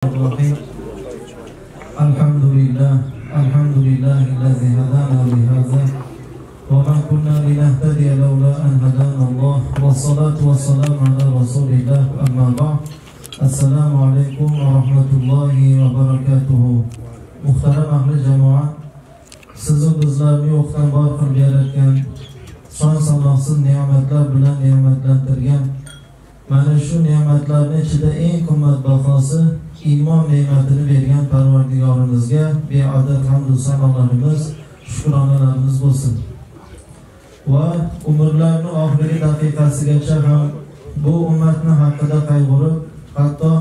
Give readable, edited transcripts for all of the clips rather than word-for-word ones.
الرحيم الحمد لله الذي هدانا لهذا وما كنا لنهتدي لولا أن هدانا الله والصلاة والسلام على رسول الله أما بعد السلام عليكم ورحمة الله وبركاته. Muhtaram ahli jamoat, sizni bizlarni yo'qdan bor qilib yaratgan, son sanoqsiz ne'matlar bilan ne'matlantirgan, mana shu ne'matlarning ichida eng qimmatbahosi iymon ne'matini bergan Parvardigorimizga beadad hamd va sanolarimiz, shukronalarimiz bo'lsin. Va umrlarning oxirgi daqiqasigacha ham bu ummatning haqida qayg'urib, hatto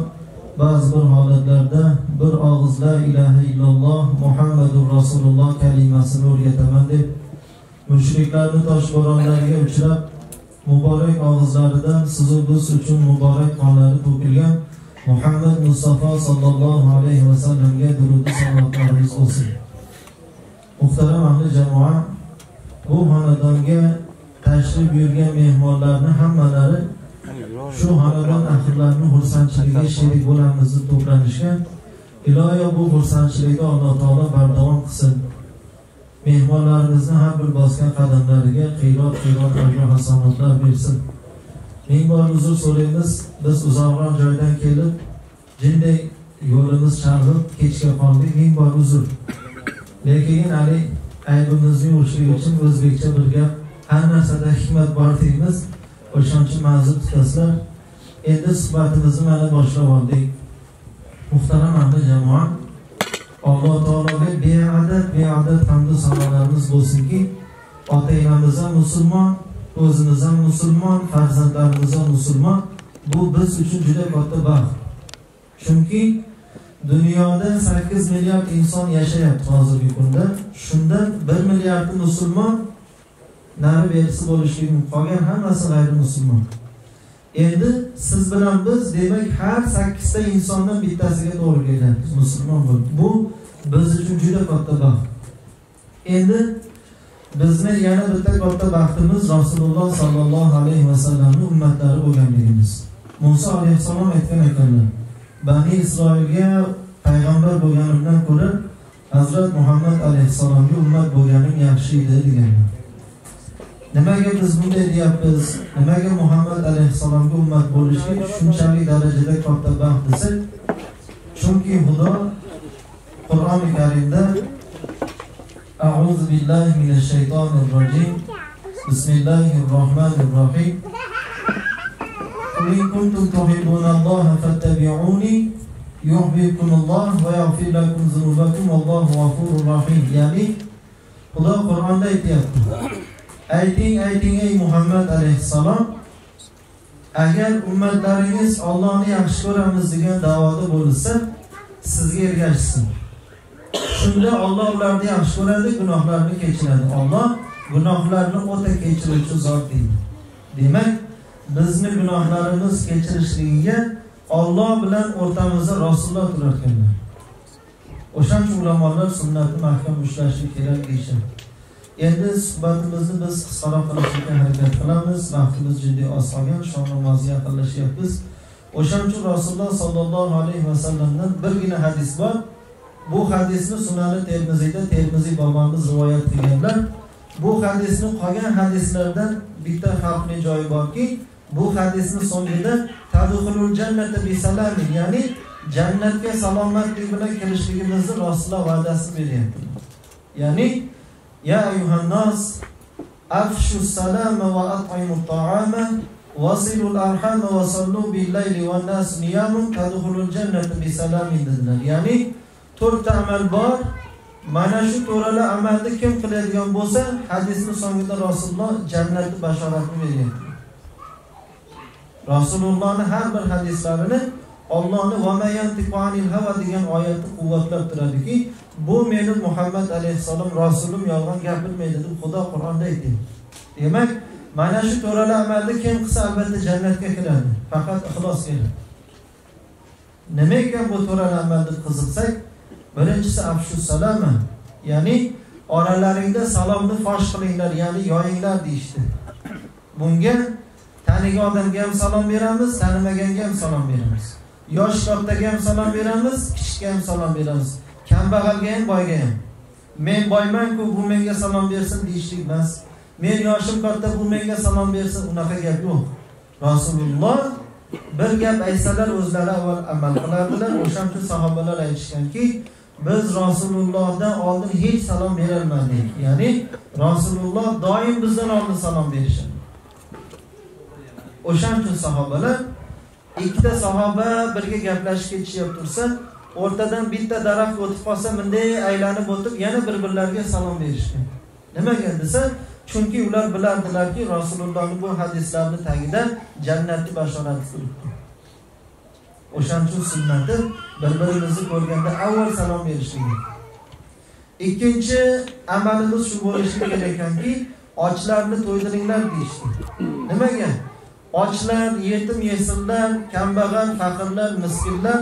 ba'zi bir holatlarda bir og'iz la ilaha illalloh Muhammadur Rasululloh kalimasini o'rgataman deb mushriklarning toshbo'ronlariga uchrab, muborak og'izlaridan sizu biz uchun muborak qonlari to'kilgan Muhammad Mustafa sallallohu alayhi va sallamga durud va salomlarimiz olsun. Muhtaram ahli jamoat, bu xonadonga tashrif buyurgan mehmonlarning hammalari shu xonadon ahlilarning xursandchiligiga sherik bo'lamiz deb to'planishgan. Iloyo bu xursandchilikni Alloh taolo bardavom qilsin. Mehmonlarimizni har bir bosgan qadamlariga qiyrat ajr hasanatlar bersin. Ming bor uzr so'raymiz, biz uzoqroq joydan kelib, jinday yo'limiz chalg'ib kechga qoldik, ming bor uzr. Lekin ali aybimizni yuvishlik uchun o'zbekcha bir gap, har narsada hikmat bor deymiz. O'shaning uchun ma'zur tutasizlar. Endi suhbatimizni mana boshlab oldik. Muhtaram ahli jamoat, Alloh taologa beadad hamd va sanolarimiz bo'lsinki, ota-onamiz ham musulmon, o'zimiz ham musulmon, farzandlarimiz ham musulmon. Bu biz uchun juda katta baxt. Chunki dunyoda 8 milliard inson yashayapti hozirgi kunda. Shundan 1 milliardi musulmon, nari berisi bo'lishligi mumkin. Qolgan hammasi g'ayri musulmon. Endi siz bilan biz demak har 8 ta insondan bittasiga to'g'ri keladi musulmon bo'lib. Bu biz uchun juda katta baxt. Endi bizni yana bitta katta baxtimiz Rasululloh sallallohu alayhi va sallamning ummatlari bo'lganligimiz. Musa alayhissalom aytgan ekanlar, Bani Isroilga payg'ambar bo'lganimdan ko'ra Hazrat Muhammad alayhissalomga ummat bo'lganim yaxshi edi deganlar. Nimaga biz bunday deyapmiz? Nimaga Muhammad alayhissalomga ummat bo'lishlik shunchalik darajada katta baxt desak? Chunki Xudo Qur'oni Karimda A'udhu billahi minash shaytonir rojim. Bismillahirrohmanirrohim. Qul in kuntum tuhibbunalloha fattabi'uni yuhibbukumulloh va yaghfir lakum dhunubakum vallohu ghafurur rahim. Ya'ni Xudo Qur'onda aytayapti. Ayting ey Muhammad alayhissalom, agar ummatlaringiz Allohni yaxshi ko'ramiz degan da'voda bo'lsa, sizga ergashsin. Shunda Alloh ularni yaxshi ko'radi, gunohlarini kechiradi. Alloh gunohlarni o'ta kechiruvchi zot deydi. Demak, bizni gunohlarimiz kechirishligiga Alloh bilan o'rtamizda Rasululloh turarkanlar. O'shancha ulamolar sunnatni mahkam ushlashlik kerak deyishadi. Endi suhbatimizni biz qisqaroq qilishga harakat qilamiz. Vaqtimiz jiddiy oz qolgan, shom namoziga yaqinlashyapmiz. O'shaning uchun Rasululloh sallallohu alayhi va sallamdan birgina hadis bor. Bu hadisni Sunan-i Termiziy bobomiz rivoyat qilganlar. Bu hadisning qolgan hadislardan bitta farqli joyi borki, bu hadisning so'ngida tadxulul jannata bi salamin, ya'ni jannatga salomatlik bilan kirishligimizni Rasululloh va'dasini beryapti. Ya'ni ya ayyuhan nas afshu salama wa at'imut ta'ama wasilul arham wa sallu bil layli wan nas niyamun tadkhulul jannata bi salamin dedilar. Ya'ni 4 amal bor. Mana shu to'rala amalni kim qiladigan bo'lsa, hadisning so'ngida Rasululloh jannatni bashoratini beryapti. Rasulullohning har bir hadislarini Allohning va mayantiqu anil hawa degan oyatni quvvatlab turadiki, bu meni Muhammad alayhissalom rasulim yolg'on gapirmaydi deb Xudo Qur'onda aytdi. Demak, mana shu to'rala amalni kim qilsa albatta jannatga kiradi, faqat ixlos kerak. Nima ekan bu to'rala amal deb qiziqsak, birinchisi afshus salama, ya'ni oralaringda salomni fosh qilinglar, ya'ni yoyinglar deyishdi. Bunga tanigan odamga ham salom beramiz, tanimaganga ham salom beramiz. Yosh kattaga ham salom beramiz, kichikka ham salom beramiz. Kambag'alga ham, boyga ham. Men boyman-ku, bu menga salom bersin deyishlik emas. Men yoshim katta, bu menga salom bersin, unaqa gap yo'q. Rasululloh bir gap aytsalar o'zlari avval amal qilardilar. O'shaning uchun sahobalar aytishganki, biz Rasulullohdan oldin hech salom berolmadik. Ya'ni Rasululloh doim bizdan oldin salom berishadi. O'shaning uchun sahobalar ikkita sahoba birga gaplashib ketishib tursa, o'rtadan bitta daraxt o'tib qolsa, bunday aylanib o'tib yana bir-birlariga salom berishgan. Nimaga desa, chunki ular bilardilarki, Rasulullohning bu hadislarning tagida jannatni bashorat turibdi. O'shaning uchun sunnati bir-birimizni ko'rganda avval salom berishlik. Ikkinchi amalimiz shu bo'lishi kerak ekanki, ochlarni to'ydiringlar deyishdi. Nimaga? Ochlar, yetim yesirlar, kambag'al, faqirlar, miskinlar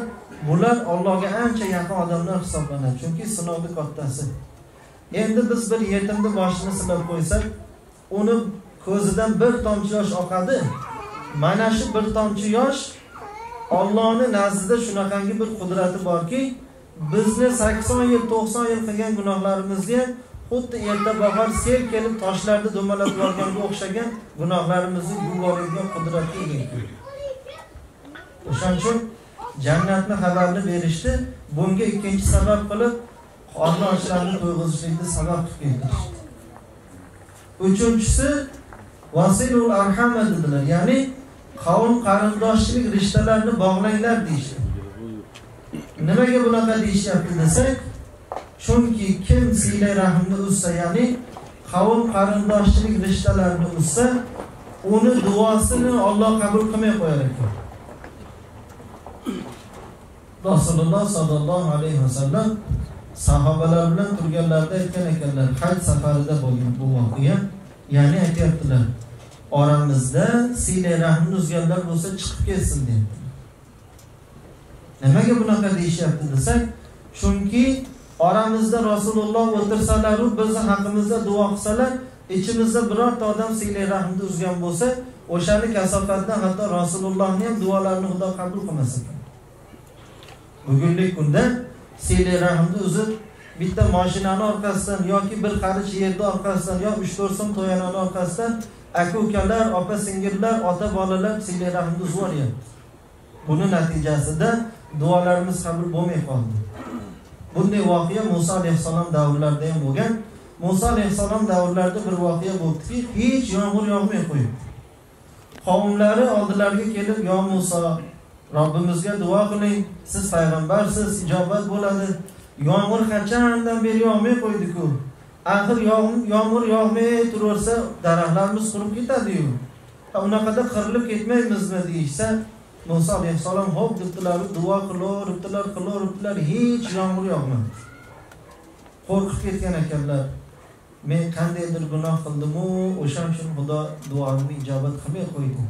bular Allohga ancha yaqin odamlar hisoblanadi. Chunki sinovning kattasi. Endi biz bir yetimni boshini silab qo'ysak, uni ko'zidan bir tomchi yosh oqadi. Mana shu bir tomchi yosh Allohning nazdida shunaqangi bir qudrati borki, bizni 80 yil, 90 yil qilgan gunohlarimizni xuddi erta bahor sel kelib toshlarni do'malab yuborganga o'xshagan gunohlarimizni yuboradigan qudratga ega. O'shaning uchun jannatni xabarini berishdi. Bunga ikkinchi sabab qilib qorni ochlarni to'yg'izishlikni sabab qilib kelishdi. Uchinchisi vasilul arham dedilar. Ya'ni qavm qarindoshchilik rishtalarini bog'langlar deyishdi. Nimaga bunaqa deyishyapti desak, chunki kim silay rahmni uzsa, ya'ni qavm qarindoshchilik rishtalarini uzsa, uni duosini Alloh qabul qilmay qo'yar ekan. Rasululloh sallallohu alayhi vasallam sahobalar bilan turganlarida aytgan ekanlar, haj safarida bo'lgan bu voqea, ya'ni aytayaptilar, oramizda silay rahmni uzganlar bo'lsa chiqib ketsin dedi. Nimaga bunaqa deyishyapti desak, chunki oramizda Rasululloh o'tirsalar, bizni haqimizda duo qilsalar, ichimizda birorta odam silay rahmni uzgan bo'lsa, o'shani kasofatdan hatto Rasulullohning ham duolarini Xudo qabul qilmas ekan. Bugungi kunda silay rahmni uzib, bitta mashinani orqasidan yoki bir qarich yerda orqasidan yo 3-4 so'm to'yanani orqasidan aka-ukalar, opa-singillar, ota-bolalar silay rahmni uzyapti. Buning natijasida duolarimiz qabul bo'lmay qoldi. Bunday voqea Musa alayhisalom davrlarida ham bo'lgan. Musa alayhisalom davrlarida bir voqea bo'ldiki, hech yomg'ir yog'may qo'ydi. Qavmlari oldilariga kelib, "Yo Musa, Robbimizga duo qiling, siz payg'ambarsiz, ijobat bo'ladi. Yomg'ir qachondan beri yog'may qo'ydi-ku. Axir yomg'ir yog'may turaversa, daraxtlarimiz qurib ketadi-yu. Unaqada qirilib ketmaymizmi?" deyishsa, Musa alayhisalom hop debdilar, duo qilaveribdilar, hech yomg'ir yog'madi. Qo'rqib ketgan ekanlar. Men qandaydir gunoh qildim-u, o'shaning uchun Xudo duomni ijobat qilmay qo'ydi.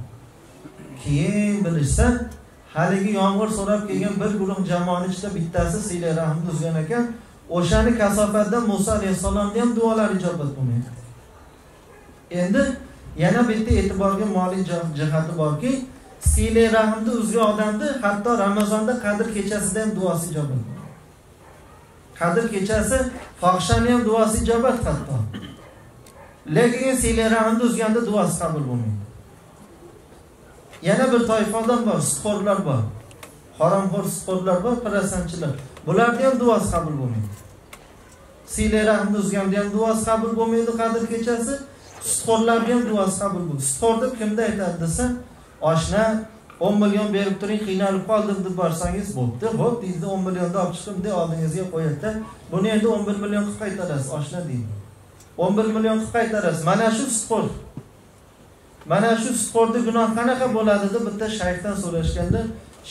Keyin bilishsa, haligi yomg'ir so'rab kelgan bir guruh jamoaning ichida bittasi silay rahmni uzgan ekan, o'shani kasofatdan Musa alayhisalomning ham duolari ijobat bo'lmaydi. Endi yana bitta e'tiborga molik jihati borki, silay rahmni uzgan odamni hatto Ramazonda Qadr kechasida ham duosi ijobat. Qadr kechasi fohishani ham duosi ijobat hatto. Lekin silay rahmni uzganda duosi qabul bo'lmaydi. Yana bir toifadan bor, sutxo'rlar bor. Haromxo'r sutxo'rlar bor, pirasanchilar. Bularning ham duosi qabul bo'lmaydi. Silay rahmni uzganda ham duosi qabul bo'lmaydi Qadr kechasi, sutxo'rlarning ham duosi qabul bo'lmaydi. Sutxo'r deb kimda aytadi desa, oshna 10 million berib turing, qiynalib qoldim deb borsangiz bo'pti. Xo'p, deydi 10 millionni olib chiqib deb oldingizga qo'yadi. Buni endi 11 million qilib qaytarasiz, oshna deydi. 11 million qilib qaytarasiz. Mana shu sutxo'r. Mana shu sutxo'rning gunoh qanaqa bo'ladi deb bitta shayxdan so'rashganda,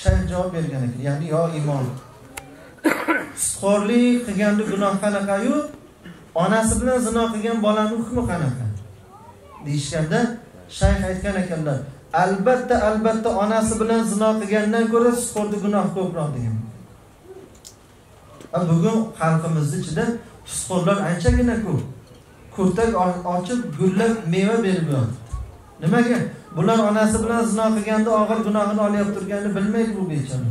shayx javob bergan ekan. Ya'ni yo imom. Sutxo'rlik qilganda gunoh qanaqa-yu, onasi bilan zino qilgan bolaning hukmi qanaqa? Deyishganda shayx aytgan ekanlar, albatta onasi bilan zino qilgandan ko'ra sutxo'rning gunohi ko'proq degan. Bugun xalqimizning ichida sutxo'rlar anchagina ko'p. Kurtak ochib, gullab meva berib yotibdi. Nimaga? Bular onasi bilan zino qilganda og'ir gunohini olyapti turganini bilmaydi bu bechora.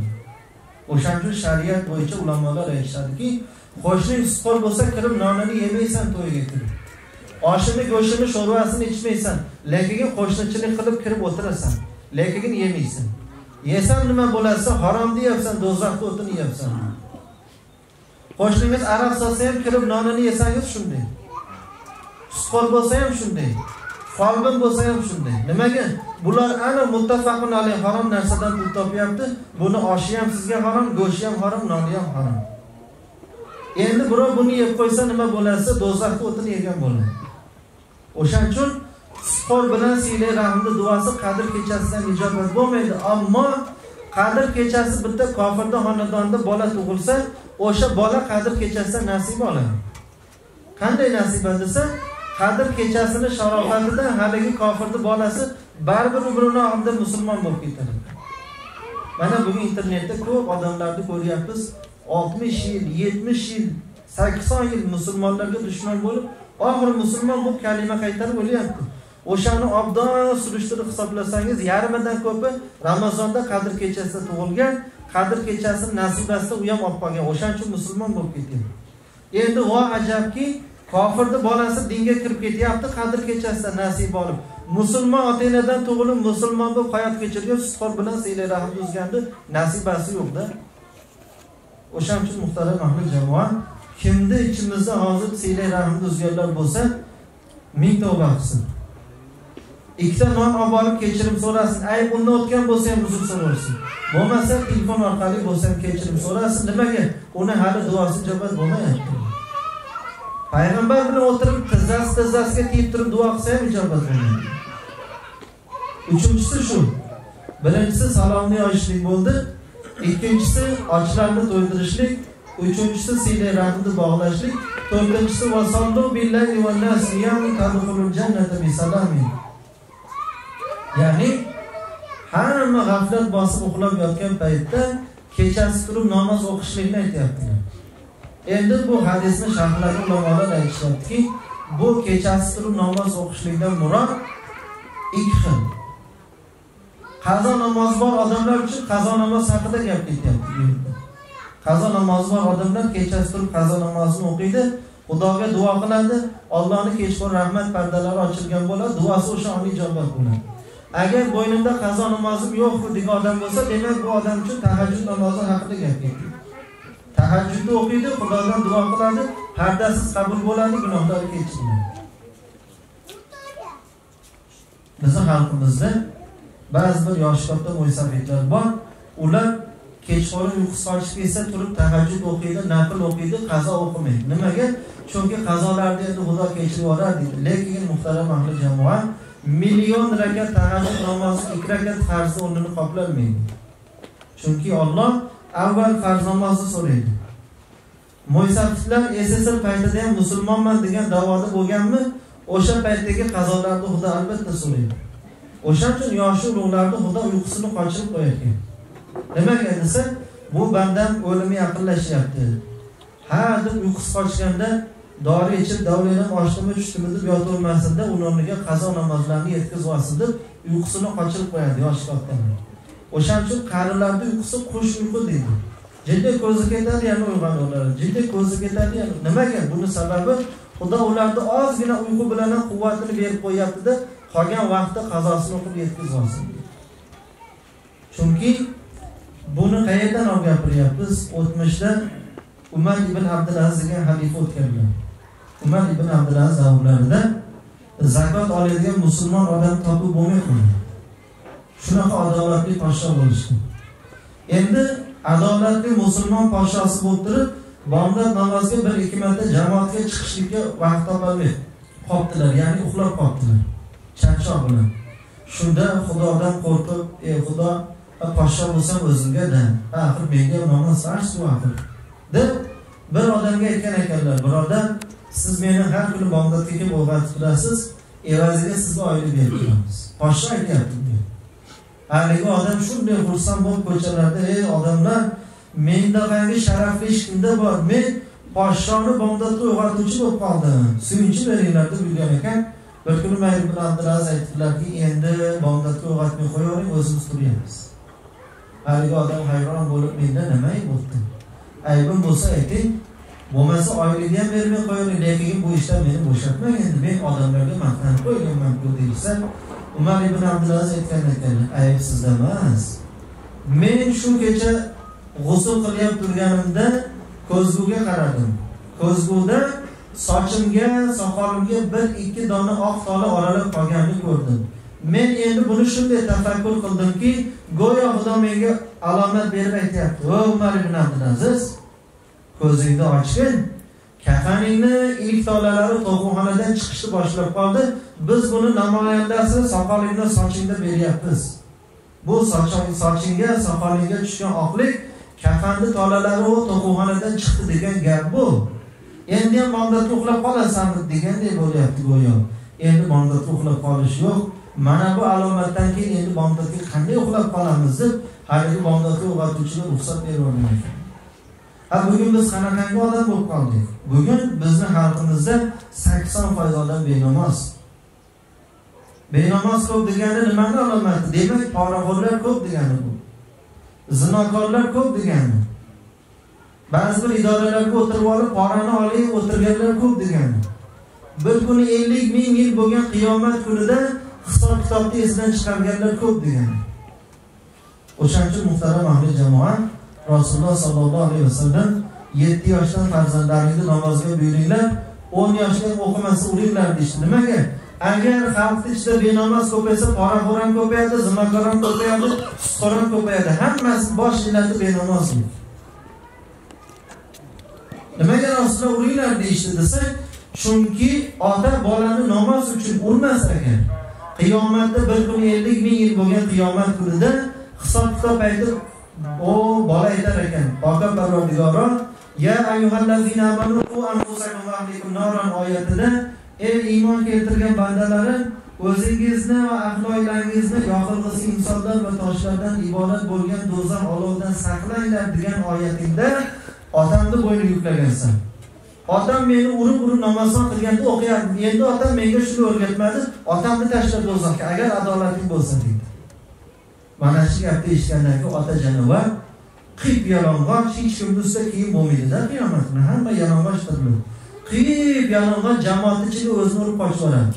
O'shaning uchun shariat bo'yicha ulamolar aytishadiki, qo'shning sutxo'r bo'lsa kirib nonini yemaysan to'yga kirib. Oshini, go'shtini, sho'rvasini ichmaysan, lekin qo'shnichilik qilib kirib o'tirasan, lekin yemaysan. Yesam nima bo'lasa harom deyapsan, do'zaxda o'tini yeyapsan. Qo'shningiz aroq sotsa ham kirib nonini yesangiz shunday. Sutxo'r bo'lsa ham shunday. Folbin bo'lsa ham shunday. Nimaga? Bular ana muttafaqun alayh harom narsadan pul topyapti. Buni oshi ham sizga harom, go'shti ham harom, noni ham harom. Endi birov buni yeb qo'ysa nima bo'lasa, do'zaxda o'tini yegan bo'ladi. O'shaning uchun sutxo'r bilan siylay rahmni duosi qadr kechasidan ijobat bo'lmaydi. Ammo qadr kechasi bitta kofirda xonadonda bola tug'ilsa, o'sha bola qadr kechasida nasib oladi. Qanday nasib desa, qadr kechasini sharofatidan haligi kofirning bolasi baribir umrini oxirida musulmon bo'lib ketadi. Mana bugun internetda ko'p odamlarni ko'ryapmiz, 60 yil, 70 yil, 80 yil musulmonlarga dushman bo'lib, oxiri musulmon bo'lib kalima qaytarib o'lyapti. O'shani obdon surishtirib hisoblasangiz, yarmidan ko'pi Ramazonda qadr kechasida tug'ilgan, qadr kechasi nasibasida u ham olib qolgan. O'shaning uchun musulmon bo'lib ketgan. Endi vo ajabki, kofirning bolasi dinga kirib ketyapti, qadr kechasida nasib olib. Musulmon ota-onadan tug'ilib, musulmon bo'lib hayot kechirgan, sutxo'r bilan siylay rahm uzganda nasibasi yo'q-da. O'shaning uchun muhtaram ahli jamoat, kimni ichimizda hozir siylay rahm uzganlar bo'lsa, ming tavba qilsin. Ikkita non olib olib kechirim so'rasin. Ayb undan o'tgan bo'lsa ham uzr so'rasin. Bo'lmasa telefon orqali bo'lsa ham kechirim so'rasin. Nimaga? Uni hali duosi ijobat bo'lmayapti. Payg'ambar bilan o'tirib tizzasiga tegib turib duo qilsa ham ijobat bo'lmaydi. Uchinchisi shu. Birinchisi salomni yoyishlik bo'ldi. Ikkinchisi ochlarni to'ydirishlik. Uchinchisi siylay rahmni bog'lashlik. To'rtinchisi vasallu billahi va nas ya'ni tadkhulul jannata bi salamin. Ya'ni hamma g'aflat bosib uxlab yotgan paytda kechasi turib namoz o'qishlikni aytayaptilar. Endi bu hadisni sharhlari ulamolar aytishyaptiki, bu kechasi turib namoz o'qishlikdan murod ikki xil. Qazo namozi bor odamlar uchun qazo namoz haqida gap ketyapti. Qazo namozi bor odamlar kechasi turib qazo namozini o'qiydi, Xudoga duo qiladi, Allohning kechqurun rahmat pardalari ochilgan bo'ladi, duosi o'sha o'n ijobat bo'ladi. Agar bo'ynimda qazo namozim yo'q degan odam bo'lsa, demak bu odam uchun tahajjud namozi haqida gap ketdi. Tahajjudni o'qiydi, Xudodan duo qiladi, pardasiz qabul bo'ladi, gunohlari kechiriladi. Bizning xalqimizda ba'zi bir yosh katta mo'ysafidlar bor. Ular kechqurun uyqusi qochib kelsa turib tahajjud o'qiydi, nafil o'qiydi, qazo o'qimaydi. Nimaga? Chunki qazolarni endi Xudo kechirib yuborar deydi. Lekin muhtaram ahli jamoat, million rakat tahajjud namozi 2 rakat farzni o'rnini qoplolmaydi. Chunki Alloh avval farz namozni so'raydi. Mo'ysafidlar SSR paytida ham musulmonman degan da'voda bo'lganmi, o'sha paytdagi qazolarni Xudo albatta so'raydi. O'shaning uchun yosh ulug'larni Xudo uyqusini qochirib qo'yarkan. Nimaga desa, bu bandam o'limi yaqinlashyapti. Ha, deb uyqusi qochganda dori ichib davladan oshdimi tushdimi deb yotavermasin-da, uning o'rniga qazo namozlarini yetkazib olsin deb uyqusini qochirib qo'yadi yosh kattalar. O'shaning uchun qarilarning uyqusi qush uyqu deydi. Jiddiy ko'zi ketadi, yana uyg'onadi. Jiddiy ko'zi ketadi, yana. Nimaga? Buni sababi Xudo ularni ozgina uyqu bilan quvvatini berib qo'yapti-da, qolgan vaqtda qazosini o'qib yetkazib olsin. Chunki buni qayerdan olib gapiryapmiz? O'tmishda Umar ibn Abdulaziz degan xalifa o'tganlar. Umar ibn Abdulaziz davrlarida zakot oladigan musulmon odam topib bo'lmaydi. Shunaqa adolatli podsho bo'lishdi. Endi adolatli musulmon podshosi bo'lib turib, bomdod namoziga 1-2 marta jamoatga chiqishlikka vaqt topolmay qoldilar, ya'ni uxlab qoldilar. Charchoq bilan. Shunda Xudodan qo'rqib, ey Xudo, podsho bo'lsam o'zimga-da, axir menga namoz farz-ku axir. deb bir odamga aytgan ekanlar, birodar, siz meni har kuni bomdodga kelib o'g'atib turasiz, evaziga sizga oylik berib turamiz. Podsho aytayapti. Haligi odam shunday xursand bo'lib ko'chalarda, ey odamlar, mendagi sharafli ish kimda bor? Men podshoni bomdodga o'g'atuvchi bo'lib qoldim. Suyunchi beringlar deb yurgan ekan. Bir kuni Umar ibn Abdulaziz aytdilarki, endi bomdodga o'g'atmay qo'yavering, o'zimiz turamiz. Haligi odam hayron bo'lib, menda nima bo'ldi? Aybim bo'lsa ayting, bo'lmasa oyligini ham bermay qo'ying, lekin bu ishdan meni bo'shatmang endi. Men odamlarga maqtanib qo'yganman-ku deysa, Umar ibn Abdulaziz aytgan ekanlar, ayb sizda emas. Men shu kecha g'usl qilib turganimda ko'zguga qaradim. Ko'zguda sochimga, soqolimga 1-2 dona oq tola oralab qolganini ko'rdim. Men endi buni shunday tafakkur qildimki, go'yo Xudo menga alomat berib aytayapti: "O Umar ibn Abdulaziz, ko'zingni ochgin. Kafaningni ilk tolalari to'g'onxonadan chiqishni boshlab qoldi. Biz buni namoyandasi soqolingni sochingda beryapmiz. Bu sochingga, soqolingga tushgan oqlik kafanni tolalari o to'g'onxonadan chiqdi degan gap bu. Endi ham bomdodga uxlab qolasanmi degandek bo'lyapti go'yo. Endi bomdodga uxlab qolish yo'q. Mana bu alomatdan keyin endi bomdodga qanday uxlab qolamiz deb haligi bomdodga uyg'otuvchiga ruxsat berib bugun biz qanaqangi odam bo'lib qoldik? Bugun bizning xalqimizda 80% odam benamoz. Benamoz ko'p degani nimani alomati? Demak, poraxo'rlar ko'p degani bu. Zinokorlar ko'p degani. Ba'zi bir idoralarga o'tirib olib, porani olib o'tirganlar ko'p degani. Bir kuni 50 ming yil bo'lgan qiyomat kunida hisob kitobni esidan chiqarganlar ko'p degani. O'shaning uchun muhtaram ahli jamoat, Rasululloh sallallohu alayhi vasallam 7 yoshdan farzandlaringizni namozga buyuringlar, 10 yoshga o'qimasa uringlar deydi. Nimaga? Agar xalqning ichida benamoz ko'paysa, poraxo'r ham ko'payadi, zinokor ham ko'payadi, sutxo'r ham ko'payadi. Hammasi bosh illati benamozlik. Nimaga Rasululloh uringlar deydi desa, chunki ota bolani namoz uchun urmas ekan. Qiyomatda bir kun 50 ming yil bo'lgan qiyomat kunida hisob kitob aytib o bola aytar ekan: "Boqa Parvardigoro, ya ayyuhallazina amanu qu anfusakum va ahlikum naran" oyatida, ey iymon keltirgan bandalarim, o'zingizni va ahloylaringizni yoqilg'isi insonlar va toshlardan iborat bo'lgan do'zax olovidan saqlanglar degan oyatingda otamni bo'yniga yuklagansan. Otam meni urib namoz qilganda o'qiyapti. Endi otam menga shuni o'rgatmadi, otamni tashlab do'zaxga agar adolating bo'lsa deydi. Mana shu gapni eshitgandan keyin ota janovar qiyb yalang'och, hech kimning ustida kiyim bo'lmaydi-da qiyomatda. Hamma yalang'ochdir. Qiyb yalang'och jamoatning ichida o'zini urib qochib.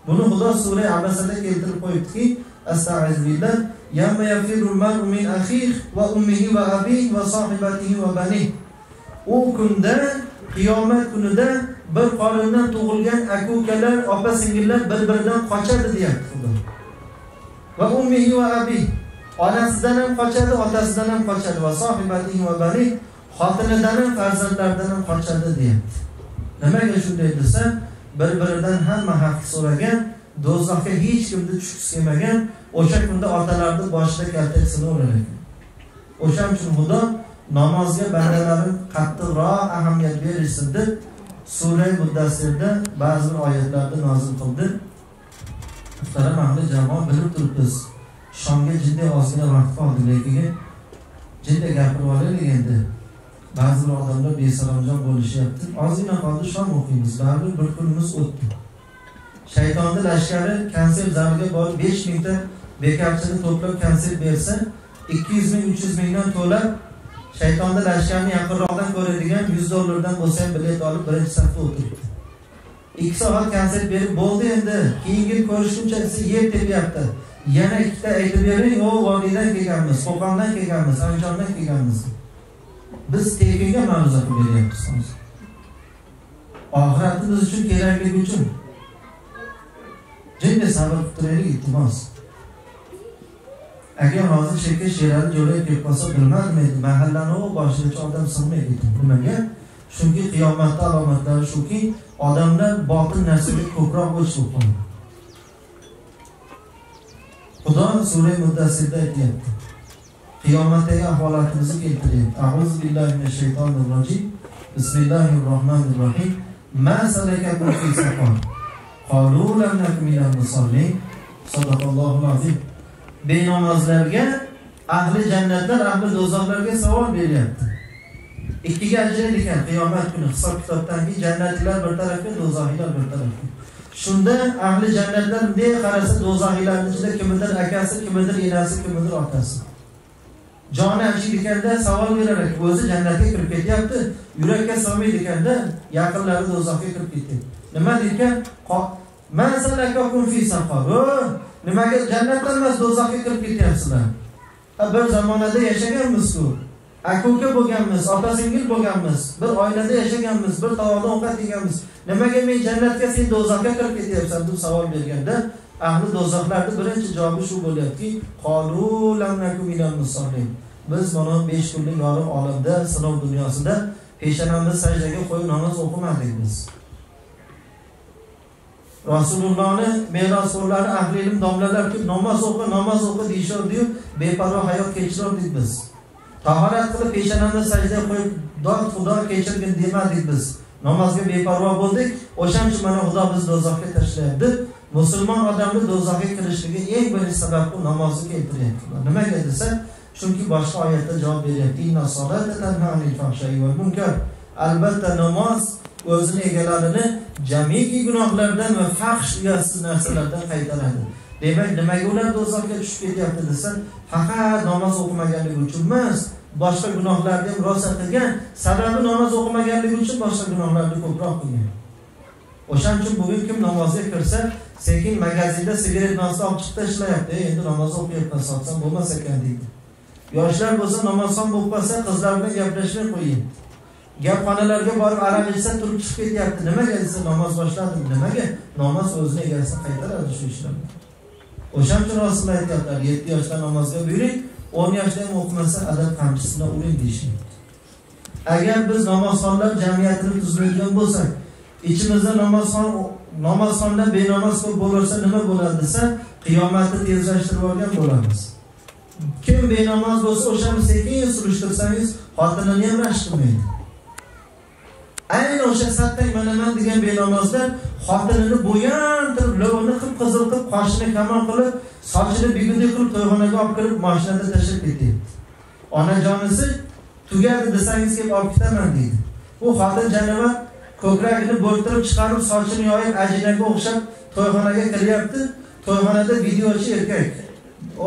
Buni Xudo sura Abasada keltirib qo'yibdiki, astag'firullah, yawma yafirul mar'u min akhihi va ummihi va abihi va sahibatihi va banihi. U kunda, qiyomat kunida bir qorindan tug'ilgan aka-ukalar, opa-singillar bir-biridan qochadi deyapti Xudo. Va ummihi va abi, onasidan ham qochadi, otasidan ham qochadi, va sahibatihi va bani, xotinidan ham farzandlaridan ham qochadi deyapti. Nimaga shunday desa, bir-biridan hamma haq so'ragan, do'zaxga hech kimni tushgisi kelmagan, o'sha kunda otalarning boshida kaltaksini o'rar ekan. O'shaning uchun Xudo namozga bandalarin qattiqroq ahamiyat berishsin deb sura Mudassirda ba'zi oyatlarni nozil qildi. Muhtaram ahli jamoat, bilib turibmiz, shomga jiddiy ozgina vaqt qoldi, lekin jiddiy gapirib olaylik endi. Ba'zi odamlar besalomjon bo'lishyapti. Ozgina qoldi, shom o'qiymiz. Baribir bir kunimiz o'tdi. Shaytonning lashkari konsert zaliga borib 5 mingta bekarchini to'plab konsert bersa, 200 ming, 300 mingdan to'lab shaytonning lashkarini yaqinroqdan ko'radigan $100 bo'lsa ham bilet olib birinchi safda o'tiribdi. 2 soat konsert berib bo'ldi, endi keyingi ko'rishguncha yer tepyapti. Yana ikkita aytib bering, o Vodiydan kelganmiz, Qo'qondan kelganmiz, Andijondan kelganmiz. Biz tekinga ma'ruza qilib beryapmiz. Oxiratimiz uchun kerakligi uchun jinni sabr qiltiraylik, iltimos. Agar hozir chekka sherali jo'lay kelib qolsa, bilmadim endi mahallani o boshigacha odam sig'maydi. Nimaga? Chunki qiyomatda alomatlari shuki, odamlar botil narsaga ko'proq o'ch bo'lib qoladi. Xudo sura Mudassirda aytayapti. Qiyomatdagi ahvolatimizni keltiryapti. A'udzu billahi minash shaytonir rojim. Bismillahirrohmanirrohim. Ma salakakum fi saqar? Qalu lam nakum minal musallin. Sadaqallohul azim. Benamozlarga ahli jannatlar, ahli do'zaxlarga savol beryapti. Ikkiga ajraydigan qiyomat kuni hisob kitobdan keyin jannatliklar bir tarafga, do'zaxiylar bir tarafga. Shunda ahli jannatlar bunday qarasa, do'zaxiylarning ichida kimdir akasi, kimdir enasi, kimdir otasi. Joni achiydiganda savol berar ekan, o'zi jannatga kirib ketyapti, yurakka sig'maydiganda yaqinlari do'zaxga kirib ketdi. Nima deykan? Man salakakum fi saqar. Nimaga jannatdan emas do'zaxga kirib ketyapsizlar? Bir zamonada yashaganmiz-ku. Aka-uka bo'lganmiz, opa-singil bo'lganmiz, bir oilada yashaganmiz, bir taomda ovqat yeganmiz. Nimaga men jannatga, sen do'zaxga kirib ketyapsan deb savol berganda, ahli do'zaxlarning birinchi javobi shu bo'lyapti: qalu lam nakum minal musallin. Biz mana 5 kunlik yorug' olamda, sinov dunyosida peshonamizni sajdaga qo'yib namoz o'qimadik biz. Rasulullohni merosxo'rlari, ahli ilm domlalar ki namoz o'qi deyishardi-yu, beparvo hayot kechirdik biz. Tahorat qilib peshonamizni sajdaga qo'yib, "Dod Xudo kechirgin" demadik biz. Namozga beparvo bo'ldik. O'shaning uchun mana Xudo bizni do'zaxga tashlayapti. Musulmon odamni do'zaxga kirishligi eng birinchi sabab bu namozni keltiryapti. Nimaga desa, chunki boshqa oyatda javob beryapti. Inna solata tanha anil fahsha'i val munkar. Albatta namoz o'zini egalarini jamiki gunohlardan va fahsh uyasiz narsalardan qaytaradi. Demak, nimaga ular do'zaxga tushib ketyapti desa, faqat namoz o'qimaganligi uchun emas, boshqa gunohlarni ham rosa qilgan, sababi namoz o'qimaganligi uchun boshqa gunohlarni ko'proq qilgan. O'shaning uchun bugun kim namozga kirsa, sekin magazinda sigaret narsa olib chiqib tashlayapti. Endi namoz o'qiyapman, sotsam bo'lmas ekan deydi. Yoshlar bo'lsa namozxon bo'lib qolsa, qizlar bilan gaplashmay qo'ying. Gapxonalarga borib aroq ichsa turib chiqib ketyapti. Nimaga desa, namoz boshladim. Nimaga? Namoz o'zini egasini qaytaradi shu ishlarni. O'shaning uchun Rasululloh aytadilar, 7 yoshda namozga buyuring, 10 yoshda ham o'qimasa adab qamchisidan uring deyishdi. Agar biz namozxonlar jamiyatini tuzmaydigan bo'lsak, ichimizda namozxonlar benamoz ko'p bo'lsa nima bo'ladi desa, qiyomatni tezlashtirib olgan bo'lamiz. Kim benamoz bo'lsa, o'shani sekin surishtirsangiz, xotinini ham rashk qilmaydi. Ayni o'sha sattang manaman degan benamozlar xotinini bo'yantirib, lovini qip-qizil qilib, qoshini kamon qilib, sochini bigudek qilib to'yxonaga olib kirib, mashinada tashlab ketdi. Onajonisi tugadi desangiz kelib olib ketaman deydi. Bu xotin janobat ko'kragini bo'rtirib chiqarib, sochini yoyib, ajinaga o'xshab to'yxonaga kiryapti. To'yxonada videochi erkak.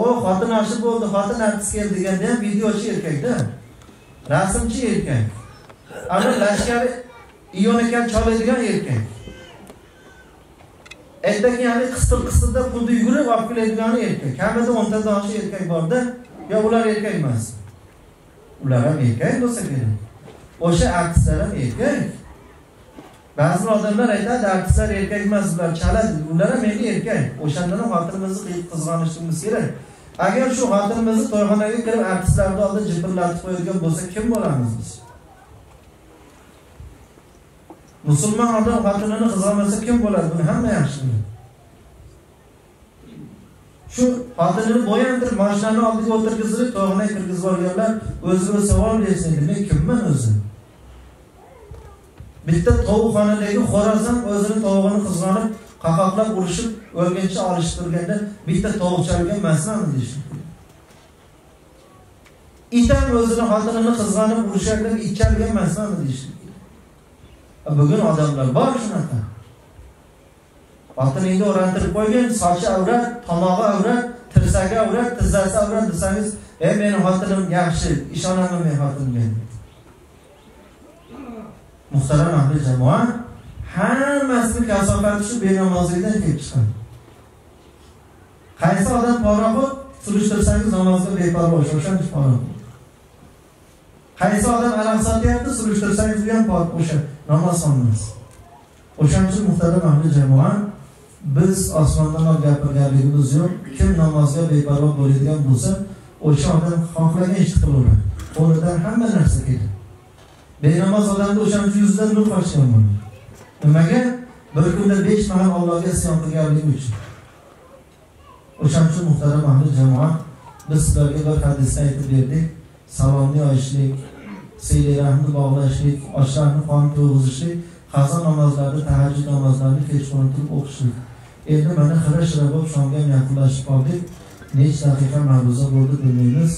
O xotin oshi bo'ldi, xotin artist keldi deganda ham videochi erkakda. Rasmchi erkak. Ana lashkari iyonikal choladigan erkak. Aytdaki yani qistir-qistirda pulni yugurib olib keladigan erkak. Kamida 10 ta yoshi erkak borda, yo ular erkak emas. Ular ham erkak bo'lsa kerak. O'sha artistlar ham erkak. Ba'zi odamlar aytadi, artistlar erkak emas, ular chaladi. Ular ham endi erkak. O'shandan xotinimizni qizg'onishimiz kerak. Agar shu xotinimizni to'yxonaga kirib artistlarning oldida jibirlatib qo'yadigan bo'lsa, kim bo'lamiz biz? Musulmon odam xotinini qizg'onmasa kim bo'ladi? Buni hamma yaxshi biladi. Shu xotinini bo'yantirib, mashinani oldiga o'tirgizib, to'yxonaga kirgizib olganlar o'ziga savol bersin, men kimman o'zi? Bitta tovuqxonadagi xo'roz ham o'zining tovuqini qizg'onib, qaqoqlab urishib, o'lguncha olishib turganda bitta tovuqchaga emasmi deyishdi. It ham o'zining xotinini qizg'onib urishgan itchalga emasmi deyishdi. Bugun odamlar bor shunaqa. Xotiningni o'rantirib qo'ygan, sochi avrat, tomog'i avrat, tirsagi avrat, tizzasi avrat desangiz, meni xotinim yaxshi, ishonaman men xotinimga. Muhtaram ahli jamoa, hammasi kasofati shu benamozlikdan kelib chiqadi. Qaysi odam poroxo surishtirsangiz namozga beparvo o'shancha poroxo. Qaysi odam aroq sotyapti, surishtirsangiz bu ham o'sha namoz olmas. O'shancha muhtaram ahli jamoa, biz osmondan gapirganligimiz yo'q. Kim namozga beparvo bo'ladigan bo'lsa, o'sha odam xohlagan ish qilaveradi. Qo'lidan hamma narsa keladi. Benamoz odamda o'shancha yuzidan nur qochgan bo'ladi. Nimaga? Bir kunda 5 mahal Allohga isyon qilganligi uchun. O'shancha muhtaram ahli jamoa, biz sizlarga bir hadisni aytib berdik. Salomni oyishlik, siyla rahmni bog'lashlik, ochlarni qon to'yg'izishlik, qazo namozlarni, tahajjud namozlarini kechqurun turib o'qishlik. Endi mana xira-shira bo'lib shomga yaqinlashib qoldik. Necha daqiqa ma'ruza bo'ldi bilmaymiz.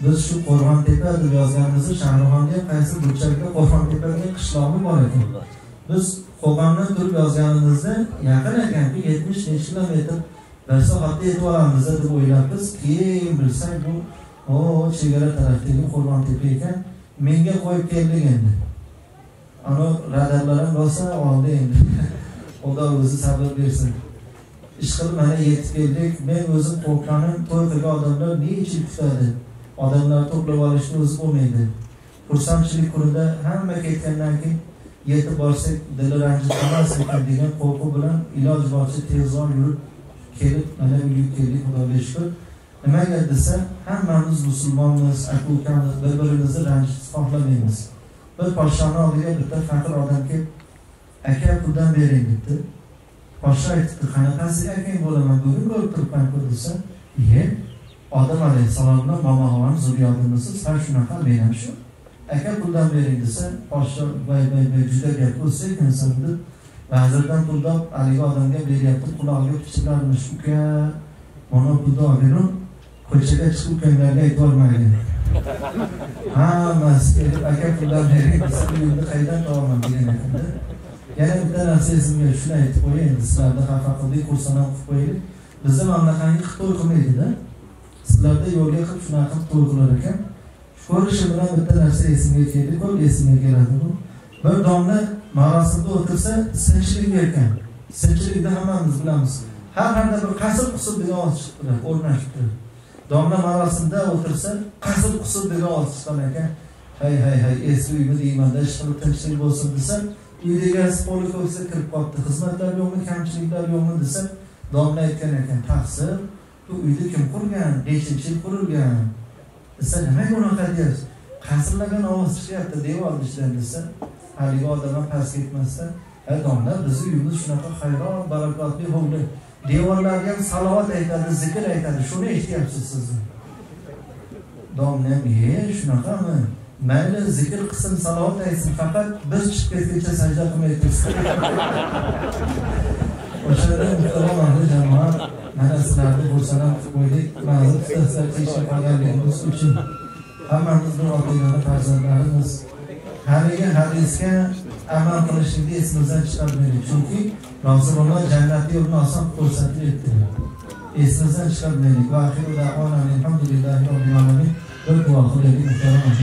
Biz shu Qo'rg'ontepa deb yozganimizni Shahrixonga qaysi burchakda Qo'rg'ontepa degan qishlog'i bor ekan. Biz Qo'qondan turib yozganimizda yaqin ekanki 70 kilometr bir soatda yetib olamiz deb o'ylabmiz. Keyin bilsak bu O chegara tarafdagi Qo'rg'ontepa ekan, menga qo'yib keldik endi. Ana radarlarim rosa oldi endi. Xudo o'zi sabr bersin. Ishqilib mana yetib keldik. Men o'zim qo'rqqanim, to'y qilgan odamlar nechun kutadi? Odamlar to'plab olishni o'zi bo'lmaydi. Xursandchilik kunida hamma ketgandan keyin yetib borsak, dili ranjitmas ekan degan qo'rquv bilan iloj boricha tezroq yurib kelib, mana uyga keldik, Xudoga shukr. Nimaga desa, hammamiz musulmonmiz, aka-ukamiz, bir-birimizni ranjitishni xohlamaymiz. Bir podshoni oldiga bitta faqir odam kelib, aka puldan bering debdi. Podsho aytdi, qanaqasi akang bo'laman, bugun ko'rib turibman-ku desa, Odam alayhissalomdan momoxon zurriyodimisiz, sen shunaqa men ham shu. Aka puldan bering desa, podsho voy juda gap bo'lsa ekansan deb vazirdan pulni olib haligi odamga beryapti, qulog'iga pichirlarmish, uka, mana pulni olganim ko'chaga chiqib ukanglarga aytib olmagan. Hammasi kelib aka puldan bering desa, uyimni qaydan topaman degan ekanda. Yana bitta narsa esimga shuni aytib qo'yay, endi sizlarni xafa qildik, xursand qilib qo'yaylik. Bizda mamlakatga xitoy qilmaydi-da. Sizlarda yo'lga qilib shunaqa qilib to'y qilar ekan. Ko'rishi bilan bitta narsa esimga keldi, ko'p esimga keladi bu. Bir domla marosimda o'tirsa, sinchilik ekan. Sinchilikda hammamiz bilamiz. Har qanday bir qasr qusur degan ovoz chiqdi, o'rnashibdi. Domla marosimda o'tirsa, qasr qusur degan ovoz chiqqan ekan. Hay, eski uyni deymanda, ishqilib tinchlik bo'lsin desa, uydaga qo'li qo'ysa kirib qoldi. Xizmatlar yo'qmi, kamchiliklar yo'qmi desa, domla aytgan ekan, taqsir, bu uyda kim qurgan, nechinchi yil qurilgan. Desa, nimaga unaqa deysiz? Qasrlagan ovoz chiqyapti, devorni ichidan desa, haligi odam past ketmasdan, domla, bizni uyimiz shunaqa xayron, barakotli hovli. Devorlarga ham salovat aytadi, zikr aytadi, shuni eshityapsiz siz. Domla, shunaqami? Mayli zikr qilsin, salovat aytsin, faqat biz chiqib ketguncha sajda qilmay tursin. O'shanda muhtaram ahli jamoat, mana sizlarni xursand qilib qo'ydik. Ma'zur tutasizlar, kechib qolganligimiz uchun. Hammamiz bir otalarning farzandlarimiz. Haligi hadisga amal qilishni esimizdan chiqarmaylik. Chunki Rasululloh jannatni yo'lini oson ko'rsatib etdilar. Esimizdan chiqarmaylik. Va axiru da'vona alhamdulillahi robbil alamin. Bir duo qilaylik muhtaram